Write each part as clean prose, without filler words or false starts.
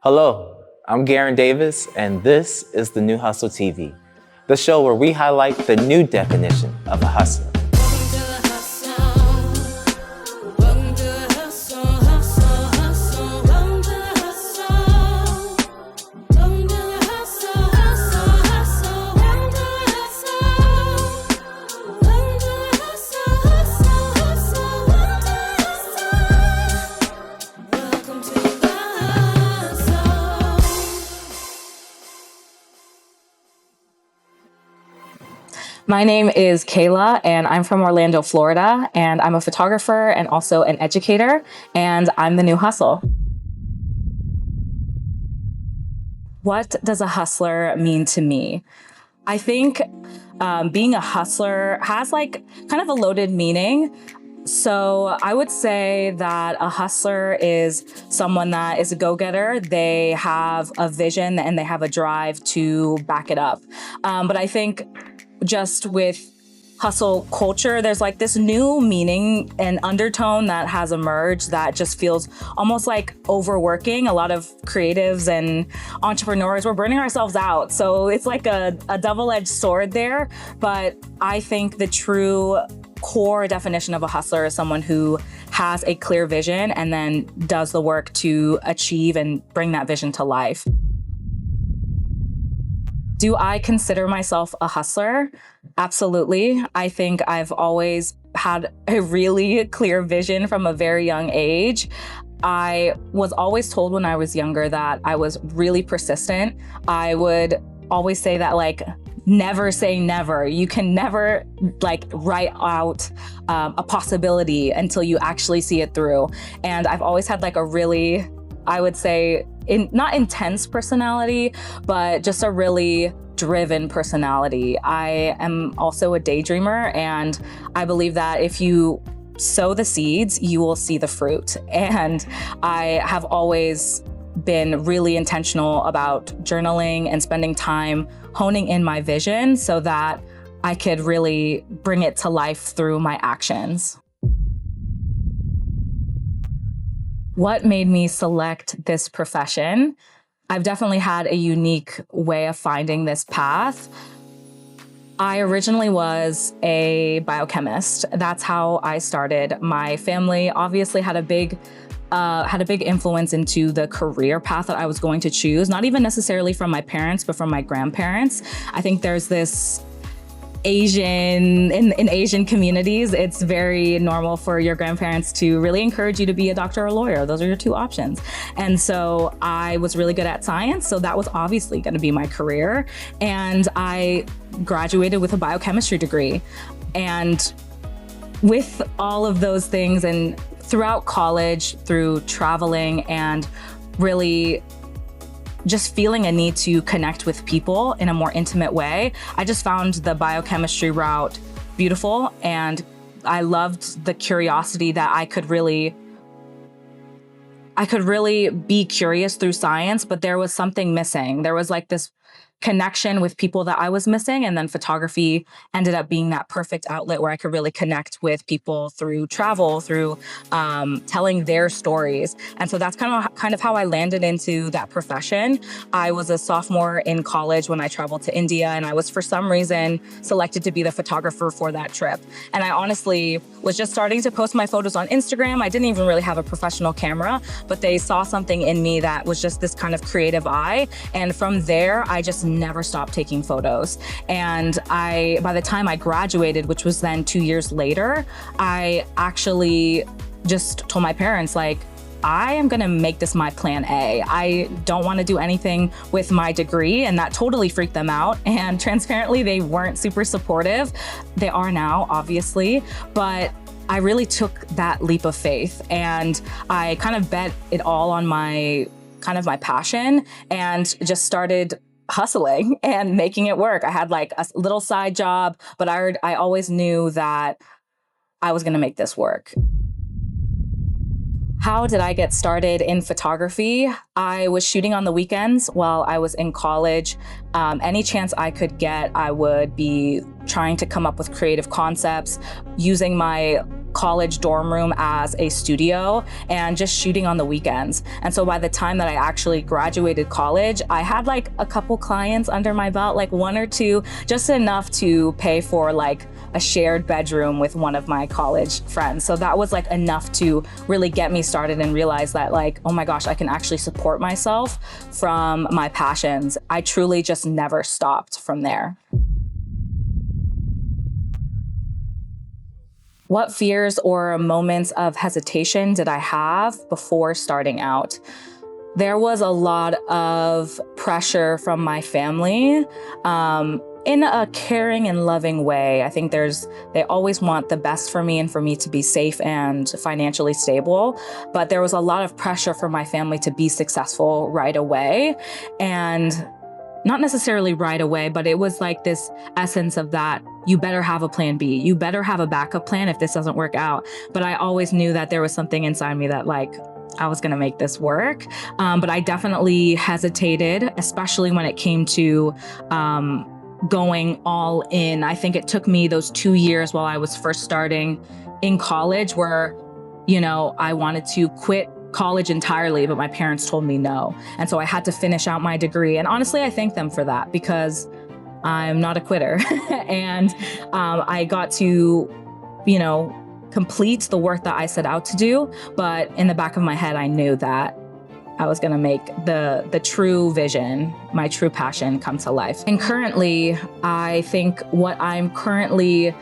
Hello, I'm Garen Davis, and this is The New Hustle TV, the show where we highlight the new definition of a hustler. My name is Kayla, and I'm from Orlando, Florida, and I'm a photographer and also an educator, and I'm the new hustle. What does a hustler mean to me? I think being a hustler has kind of a loaded meaning. So I would say that a hustler is someone that is a go-getter. They have a vision and they have a drive to back it up. But I think just with hustle culture, there's this new meaning and undertone that has emerged that just feels almost like overworking. A lot of creatives and entrepreneurs, we're burning ourselves out. So it's like a double-edged sword there. But I think the true core definition of a hustler is someone who has a clear vision and then does the work to achieve and bring that vision to life. Do I consider myself a hustler? Absolutely. I think I've always had a really clear vision from a very young age. I was always told when I was younger that I was really persistent. I would always say that never say never. You can never write out a possibility until you actually see it through. And I've always had a really, I would say, not intense personality, but just a really driven personality. I am also a daydreamer, and I believe that if you sow the seeds, you will see the fruit. And I have always been really intentional about journaling and spending time honing in my vision so that I could really bring it to life through my actions. What made me select this profession? I've definitely had a unique way of finding this path. I originally was a biochemist. That's how I started. My family obviously had a big influence into the career path that I was going to choose, not even necessarily from my parents, but from my grandparents. I think there's this in Asian communities, it's very normal for your grandparents to really encourage you to be a doctor or a lawyer. Those are your two options. And so I was really good at science, so that was obviously going to be my career. And I graduated with a biochemistry degree. And with all of those things, and throughout college, through traveling and really just feeling a need to connect with people in a more intimate way, I just found the biochemistry route beautiful, and I loved the curiosity that I could really be curious through science, but there was something missing. There was this connection with people that I was missing, and then photography ended up being that perfect outlet where I could really connect with people through travel, through telling their stories. And so that's kind of how I landed into that profession. I was a sophomore in college when I traveled to India, and I was for some reason selected to be the photographer for that trip. And I honestly was just starting to post my photos on Instagram. I didn't even really have a professional camera, but they saw something in me that was just this kind of creative eye. And from there, I just never stopped taking photos. And by the time I graduated, which was then 2 years later, I actually just told my parents, I am gonna make this my plan A. I don't wanna do anything with my degree, and that totally freaked them out. And transparently, they weren't super supportive. They are now, obviously, but I really took that leap of faith, and I kind of bet it all on my passion and just started hustling and making it work. I had a little side job, but I always knew that I was going to make this work. How did I get started in photography? I was shooting on the weekends while I was in college. Any chance I could get, I would be trying to come up with creative concepts, using my college dorm room as a studio and just shooting on the weekends. And so by the time that I actually graduated college, I had like a couple clients under my belt, like one or two, just enough to pay for like a shared bedroom with one of my college friends. So that was like enough to really get me started and realize that like, oh my gosh, I can actually support myself from my passions. I truly just never stopped from there. What fears or moments of hesitation did I have before starting out? There was a lot of pressure from my family, in a caring and loving way. I think they always want the best for me and for me to be safe and financially stable. But there was a lot of pressure from my family to be successful right away. And not necessarily right away, but it was like this essence of that, you better have a plan B. You better have a backup plan if this doesn't work out. But I always knew that there was something inside me that like, I was gonna make this work. But I definitely hesitated, especially when it came to going all in. I think it took me those 2 years while I was first starting in college where, I wanted to quit college entirely, but my parents told me no. And so I had to finish out my degree. And honestly, I thank them for that because I'm not a quitter. And I got to, complete the work that I set out to do. But in the back of my head, I knew that I was gonna make the true vision, my true passion come to life. And currently, I think what I'm currently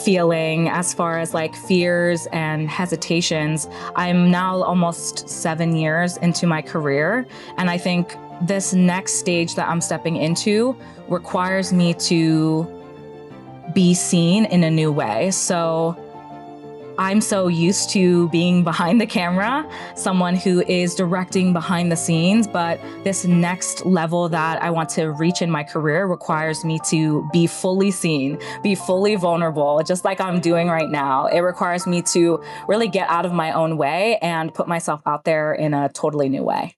feeling as far as like fears and hesitations, I'm now almost 7 years into my career. And I think this next stage that I'm stepping into requires me to be seen in a new way. So I'm so used to being behind the camera, someone who is directing behind the scenes, but this next level that I want to reach in my career requires me to be fully seen, be fully vulnerable, just like I'm doing right now. It requires me to really get out of my own way and put myself out there in a totally new way.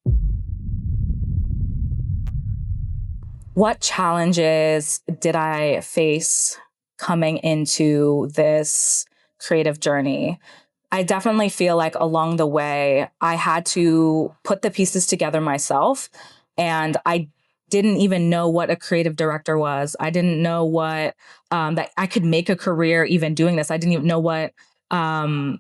What challenges did I face coming into this creative journey? I definitely feel like along the way, I had to put the pieces together myself. And I didn't even know what a creative director was. I didn't know what, that I could make a career even doing this. I didn't even know what a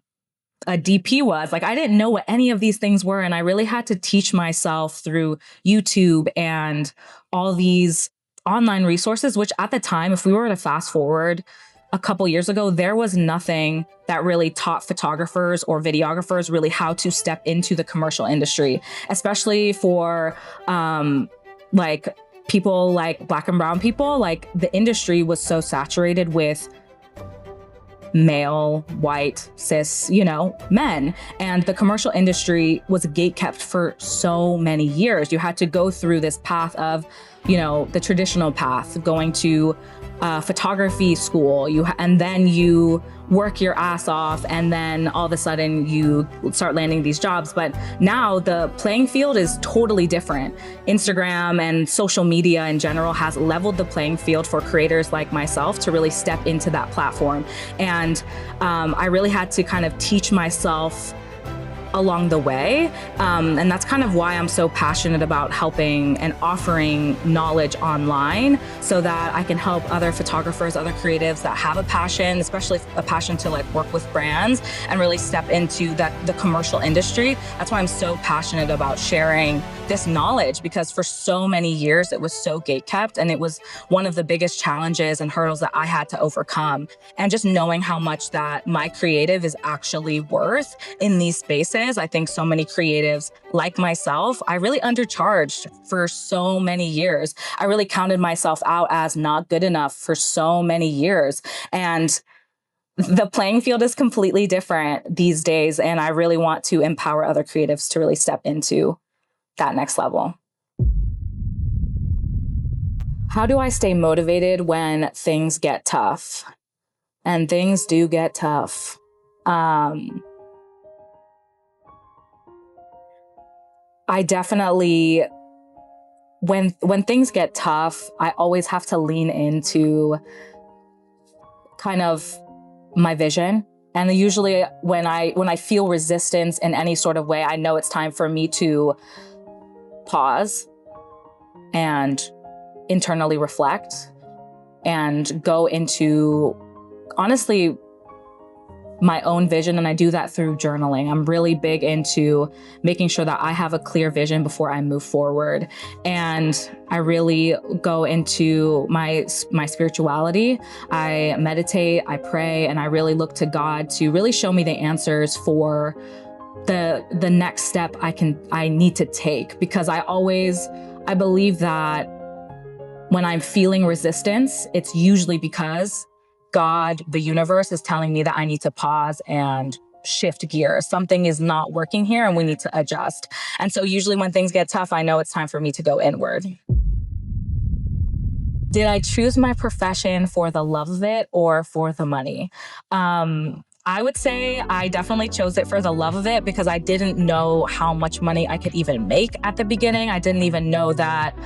DP was. Like, I didn't know what any of these things were. And I really had to teach myself through YouTube and all these online resources, which at the time, if we were to fast forward a couple years ago, there was nothing that really taught photographers or videographers really how to step into the commercial industry, especially for like people like Black and brown people. Like, the industry was so saturated with male, white, cis, men. And the commercial industry was gatekept for so many years. You had to go through this path of, the traditional path, going to photography school, and then you work your ass off, and then all of a sudden you start landing these jobs. But now the playing field is totally different. Instagram and social media in general has leveled the playing field for creators like myself to really step into that platform. And I really had to kind of teach myself along the way. And that's kind of why I'm so passionate about helping and offering knowledge online so that I can help other photographers, other creatives that have a passion, especially a passion to like work with brands and really step into the commercial industry. That's why I'm so passionate about sharing this knowledge, because for so many years it was so gatekept, and it was one of the biggest challenges and hurdles that I had to overcome. And just knowing how much that my creative is actually worth in these spaces. I think so many creatives like myself, I really undercharged for so many years. I really counted myself out as not good enough for so many years. And the playing field is completely different these days. And I really want to empower other creatives to really step into that next level. How do I stay motivated when things get tough? And things do get tough. I definitely, when things get tough, I always have to lean into kind of my vision And usually when I feel resistance in any sort of way, I know it's time for me to pause and internally reflect and go into, honestly, my own vision. And I do that through journaling. I'm really big into making sure that I have a clear vision before I move forward. And I really go into my spirituality. I meditate, I pray, and I really look to God to really show me the answers for the next step I need to take. Because I believe that when I'm feeling resistance, it's usually because God, the universe, is telling me that I need to pause and shift gears. Something is not working here and we need to adjust. And so usually when things get tough, I know it's time for me to go inward. Did I choose my profession for the love of it or for the money? I would say I definitely chose it for the love of it, because I didn't know how much money I could even make at the beginning. I didn't even know that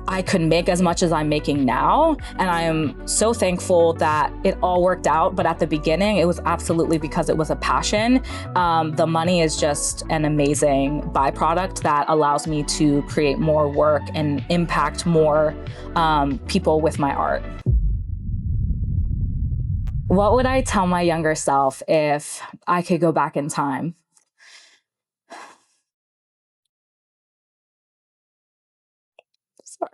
I could make as much as I'm making now. And I am so thankful that it all worked out. But at the beginning, it was absolutely because it was a passion. The money is just an amazing byproduct that allows me to create more work and impact more people with my art. What would I tell my younger self if I could go back in time? Sorry.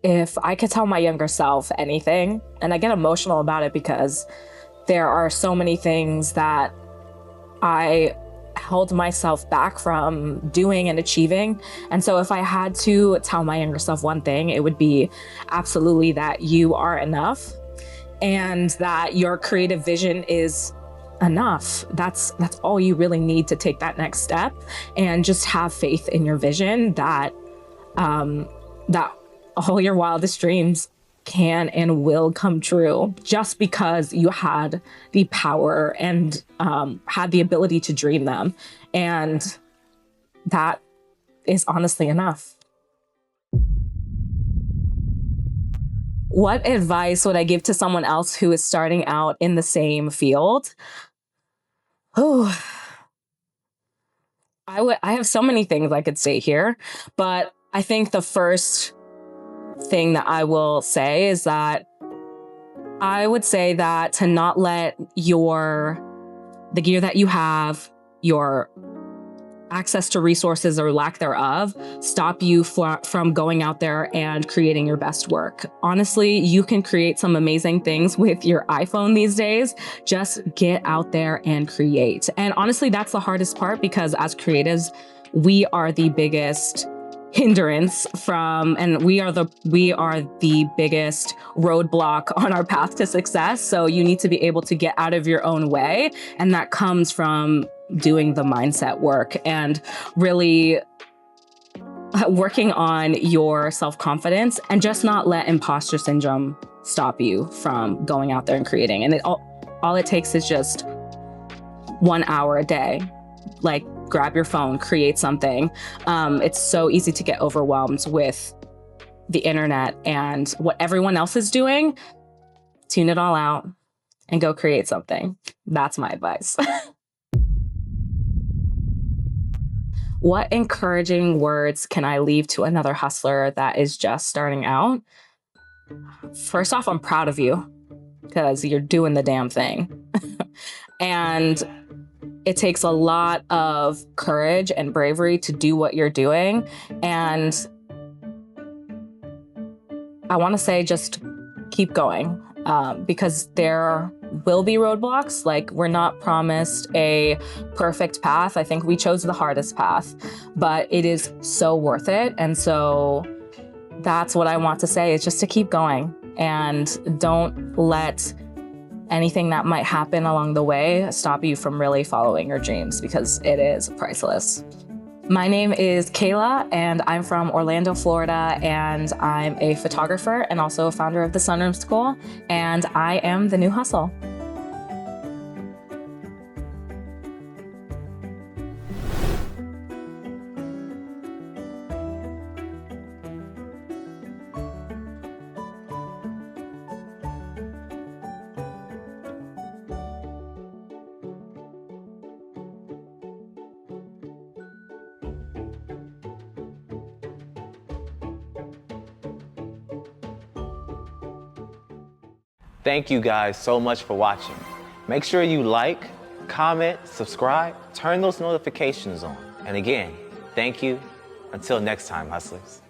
If I could tell my younger self anything, and I get emotional about it because there are so many things that I held myself back from doing and achieving. And so if I had to tell my younger self one thing, it would be absolutely that you are enough and that your creative vision is enough. That's all you really need to take that next step, and just have faith in your vision that that all your wildest dreams can and will come true, just because you had the power and had the ability to dream them. And that is honestly enough. What advice would I give to someone else who is starting out in the same field? Oh, I have so many things I could say here, but I think the first thing that I will say is that I would say that to not let the gear that you have, your access to resources or lack thereof, stop you from going out there and creating your best work. Honestly, you can create some amazing things with your iPhone these days. Just get out there and create. And honestly, that's the hardest part, because as creatives, we are the biggest hindrance and we are the biggest roadblock on our path to success. So you need to be able to get out of your own way. And that comes from doing the mindset work and really working on your self-confidence, and just not let imposter syndrome stop you from going out there and creating. And all it takes is just 1 hour a day. Like, grab your phone, create something. It's so easy to get overwhelmed with the internet and what everyone else is doing. Tune it all out and go create something. That's my advice. What encouraging words can I leave to another hustler that is just starting out? First off, I'm proud of you, because you're doing the damn thing. And it takes a lot of courage and bravery to do what you're doing. And I want to say, just keep going, because there will be roadblocks. Like, we're not promised a perfect path. I think we chose the hardest path, but it is so worth it. And so that's what I want to say, is just to keep going, and don't let anything that might happen along the way stop you from really following your dreams, because it is priceless. My name is Kayla, and I'm from Orlando, Florida, and I'm a photographer and also a founder of the Sunroom School, and I am the new hustle. Thank you guys so much for watching. Make sure you like, comment, subscribe, turn those notifications on. And again, thank you. Until next time, hustlers.